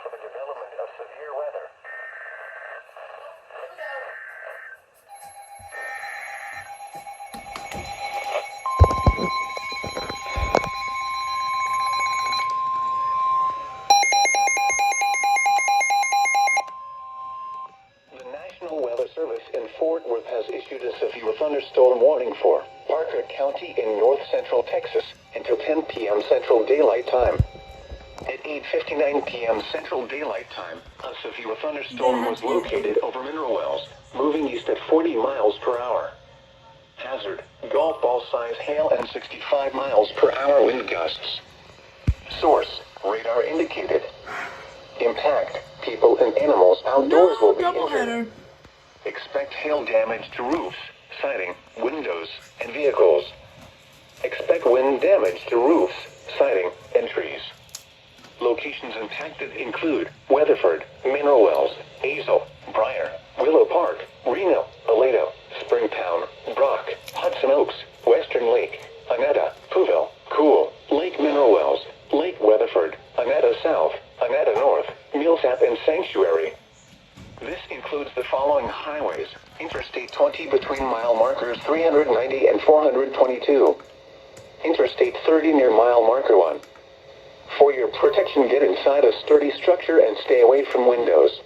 for the development of severe weather. The National Weather Service in Fort Worth has issued a severe thunderstorm warning for Parker County in north central Texas until 10 p.m. Central Daylight Time. At 8:59 p.m. Central Daylight Time, a severe thunderstorm was located over mineral wells, moving east at 40 miles per hour. Hazard, golf ball size hail and 65 miles per hour wind gusts. Source, radar indicated. Impact, people and animals outdoors will be injured. Expect hail damage to roofs, siding, windows, and vehicles. Expect wind damage to roofs, siding, and trees. Locations impacted include Weatherford, Mineral Wells, Azle, Briar, Willow Park, Reno, Aledo, Springtown, Brock, Hudson Oaks, Western Lake, Anetta, Pouville, Cool, Lake Mineral Wells, Lake Weatherford, Anetta South, Anetta North, Millsap, and Sanctuary. This includes the following highways: Interstate 20 between mile markers 390 and 422. Interstate 30 near mile marker 1. For your protection, get inside a sturdy structure and stay away from windows.